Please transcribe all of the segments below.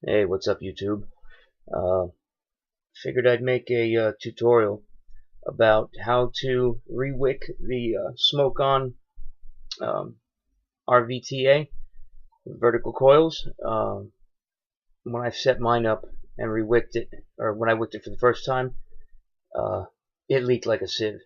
Hey, what's up, YouTube? Uh, Figured I'd make a tutorial about how to re-wick the SMKON um, RVTA vertical coils. When I set mine up and re-wicked it, or when I wicked it for the first time, uh, it leaked like a sieve,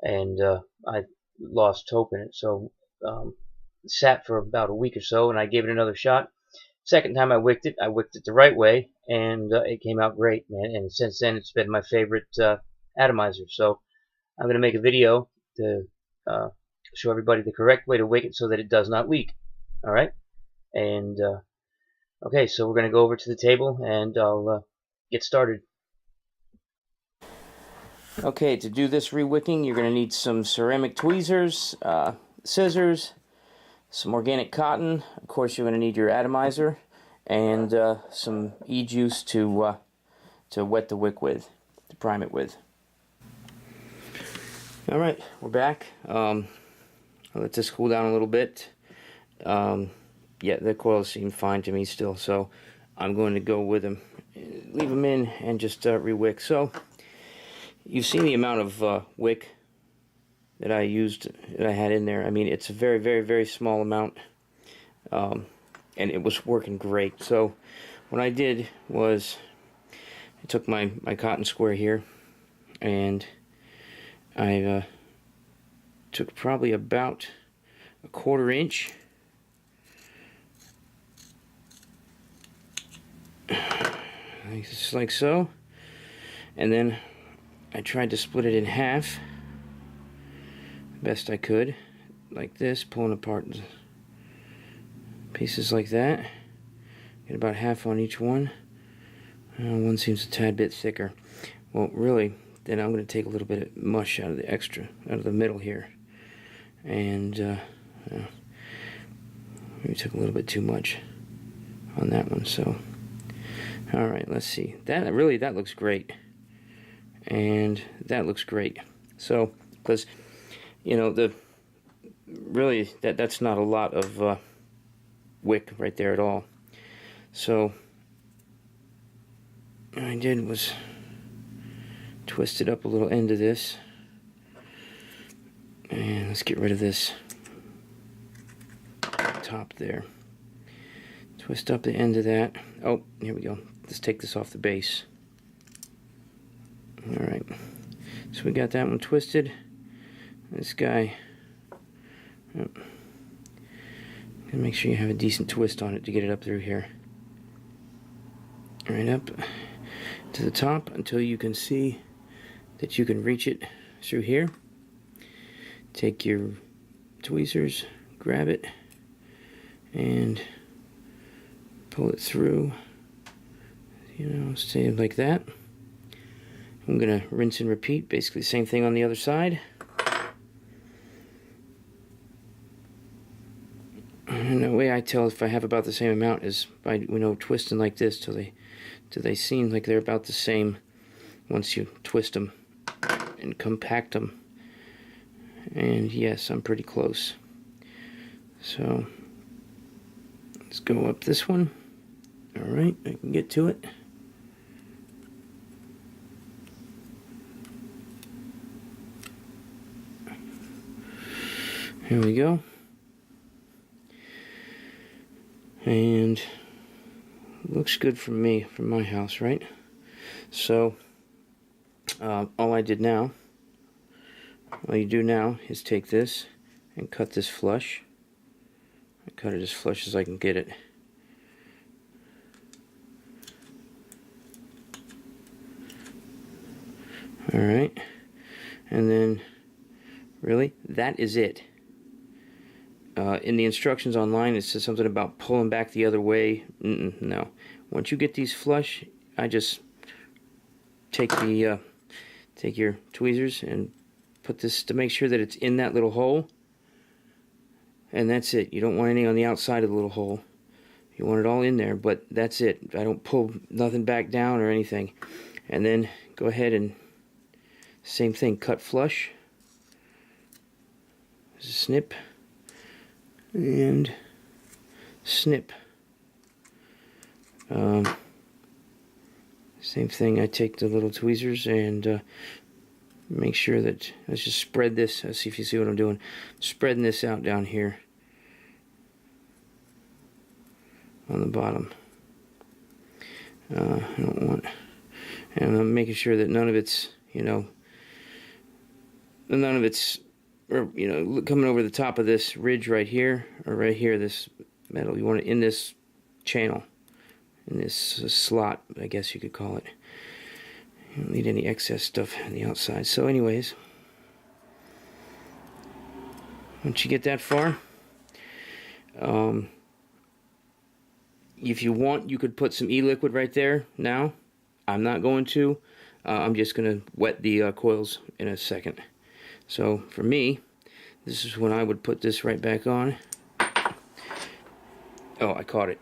and I lost hope in it. So it sat for about a week or so, and I gave it another shot. Second time I wicked it the right way, and it came out great, man. And since then, it's been my favorite atomizer. So I'm going to make a video to uh, show everybody the correct way to wick it so that it does not leak. All right? And okay, so we're going to go over to the table, and I'll get started. Okay, to do this re-wicking, you're going to need some ceramic tweezers, scissors, some organic cotton. Of course, you're going to need your atomizer and some e-juice to wet the wick with, to prime it with. All right, we're back. I'll let this cool down a little bit. Yeah, the coils seem fine to me still, so I'm going to go with them, leave them in, and just re-wick. So you've seen the amount of wick that I had in there. I mean, it's a very, very, very small amount, and it was working great. So what I did was I took my cotton square here, and I took probably about a 1/4 inch, just like so, and then I tried to split it in half best I could, like this, pulling apart pieces like that. Get about half on each one. One seems a tad bit thicker. Well, really, then I'm going to take a little bit of mush out of the middle here, and maybe took a little bit too much on that one. So, all right, let's see. That looks great, and that looks great. So, because you know, that's not a lot of wick right there at all. So what I did was twisted up a little end of this, and let's get rid of this top there. Twist up the end of that. Oh, here we go. Let's take this off the base. Alright, so we got that one twisted. This guy, gonna make sure you have a decent twist on it to get it up through here. Right up to the top until you can see that you can reach it through here. Take your tweezers, grab it, and pull it through. You know, stay like that. I'm gonna rinse and repeat, basically the same thing on the other side. And the way I tell if I have about the same amount is by, twisting like this till they seem like they're about the same once you twist them and compact them. And yes, I'm pretty close. So let's go up this one. Alright, I can get to it. Here we go. And looks good for me, from my house, right? So all you do now is take this and cut this flush. I cut it as flush as I can get it. Alright, and then really, that is it. In the instructions online, it says something about pulling back the other way. No. Once you get these flush, I just take your tweezers and put this to make sure that it's in that little hole, and that's it. You don't want any on the outside of the little hole. You want it all in there, but that's it. I don't pull nothing back down or anything. And then go ahead and same thing, cut flush. Snip and snip. Same thing, I take the little tweezers and make sure that, let's just spread this. Let's see if you see what I'm doing. Spreading this out down here on the bottom. I don't want, and I'm making sure that none of it's, none of it's, coming over the top of this ridge right here, or right here, this metal. You want it in this channel, in this slot, I guess you could call it. You don't need any excess stuff on the outside. So anyways, once you get that far, if you want, you could put some e-liquid right there now. I'm not going to. I'm just going to wet the coils in a second. So for me, this is when I would put this right back on. Oh, I caught it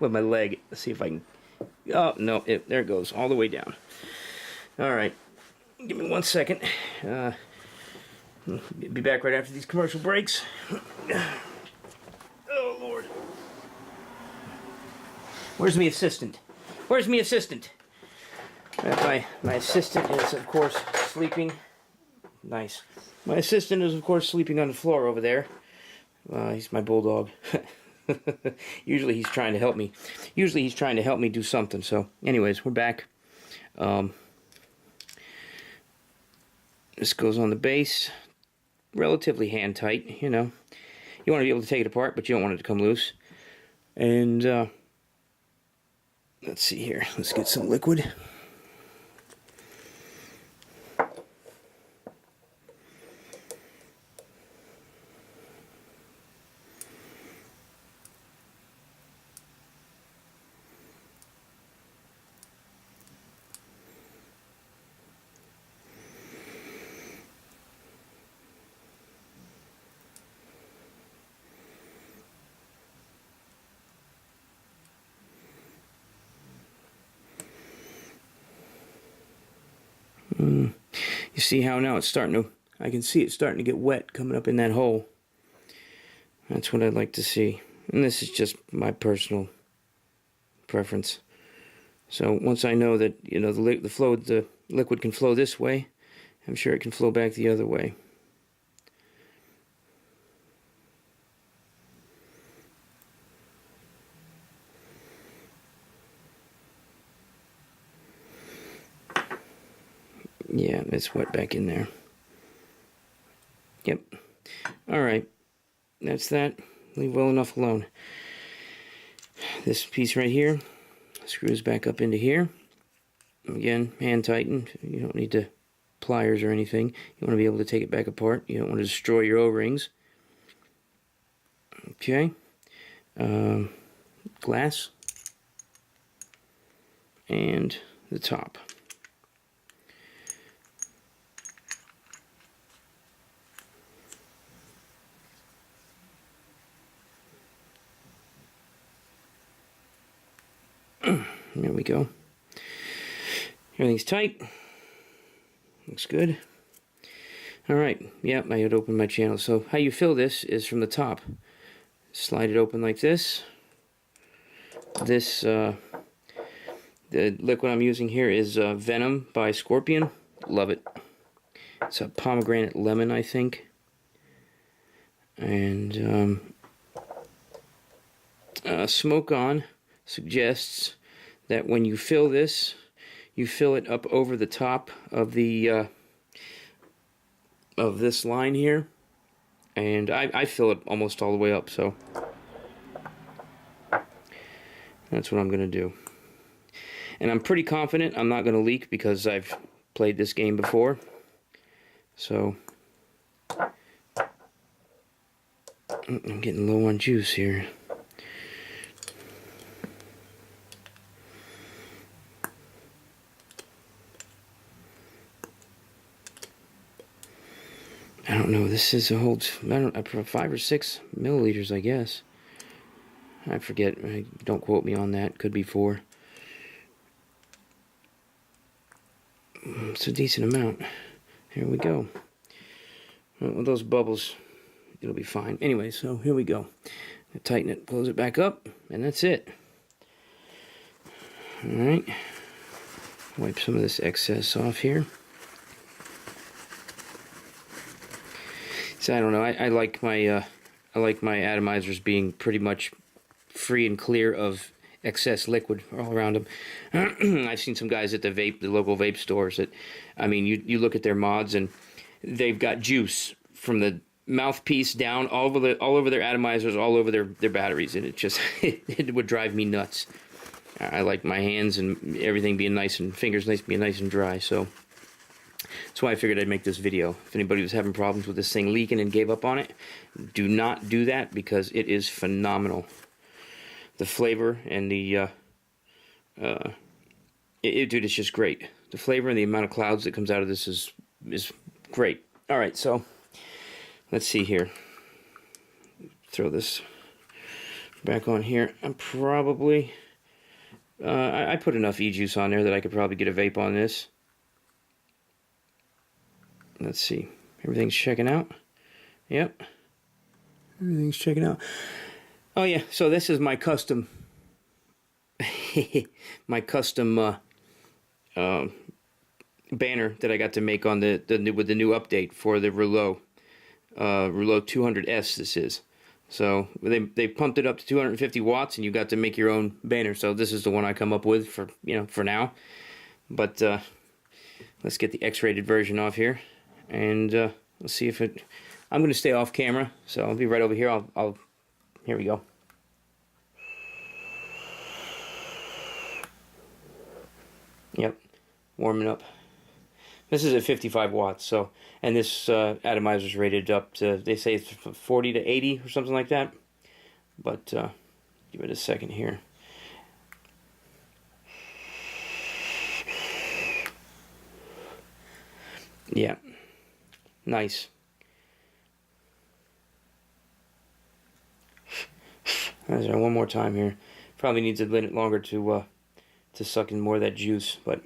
with my leg. Let's see if I can. Oh, no, there it goes, all the way down. All right, give me 1 second. Be back right after these commercial breaks. Oh, Lord. Where's my assistant? Where's my assistant? My assistant is, of course, sleeping. Nice. My assistant is, of course, sleeping on the floor over there. He's my bulldog. Usually he's trying to help me. Usually he's trying to help me do something. So, anyways, we're back. This goes on the base. Relatively hand tight, You want to be able to take it apart, but you don't want it to come loose. And, let's see here. Let's get some liquid. You see how now it's starting to, I can see it starting to get wet coming up in that hole. That's what I'd like to see. And this is just my personal preference. So once I know that, the liquid can flow this way, I'm sure it can flow back the other way. Yeah, it's wet back in there. Yep. Alright. That's that. Leave well enough alone. This piece right here screws back up into here. Again, hand tightened. You don't need to pliers or anything. You want to be able to take it back apart. You don't want to destroy your O-rings. Okay. Glass. And the top. There we go. Everything's tight. Looks good. Alright, yep, I had opened my channel. So how you fill this is from the top. Slide it open like this. The liquid I'm using here is Venom by Scorpion. Love it. It's a pomegranate lemon, I think. And SMKON suggests that when you fill this, you fill it up over the top of the of this line here, and I fill it almost all the way up, so that's what I'm gonna do. And I'm pretty confident I'm not gonna leak because I've played this game before. So I'm getting low on juice here. I don't know, this is a whole, 5 or 6 milliliters, I guess. I forget, don't quote me on that, could be 4. It's a decent amount. Here we go. Well, with those bubbles, it'll be fine. Anyway, so here we go. Tighten it, close it back up, and that's it. Alright. Wipe some of this excess off here. So I don't know, I like my atomizers being pretty much free and clear of excess liquid all around them. I've seen some guys at the local vape stores that, I mean, you look at their mods and they've got juice from the mouthpiece down all over their atomizers, all over their batteries, and it just it would drive me nuts. I like my hands and everything being nice, and fingers being nice and dry, so that's why I figured I'd make this video. If anybody was having problems with this thing leaking and gave up on it, do not do that, because it is phenomenal. The flavor and the dude, it's just great. The flavor and the amount of clouds that comes out of this is great. All right, so let's see here. Throw this back on here. I'm probably I put enough e-juice on there that I could probably get a vape on this. Let's see. Everything's checking out. Yep. Everything's checking out. Oh yeah, so this is my custom my custom banner that I got to make on with the new update for the Rouleau 200S. This is. So they pumped it up to 250 watts, and you got to make your own banner. So this is the one I come up with for now. But let's get the X-rated version off here, and let's see if it. I'm going to stay off camera, so I'll be right over here. Here we go. Yep, warming up. This is at 55 watts, so, and this atomizer is rated up to, they say it's 40 to 80 or something like that. But give it a second here. Yeah, nice. One more time here. Probably needs a minute longer to suck in more of that juice, but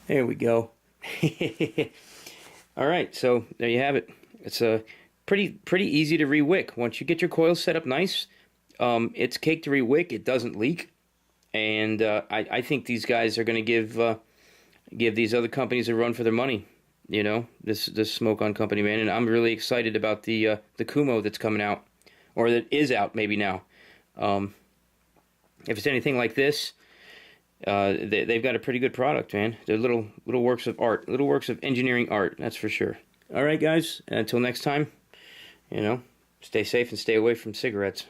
there we go. All right, so there you have it. It's pretty easy to re-wick. Once you get your coils set up nice, it's cake to re-wick. It doesn't leak, and I think these guys are going to give these other companies a run for their money. You know, this SMKON company, man, and I'm really excited about the Kumo that's coming out, or that is out maybe now. If it's anything like this, they've got a pretty good product, man. They're little works of art, little works of engineering art, that's for sure. All right, guys, until next time, stay safe and stay away from cigarettes.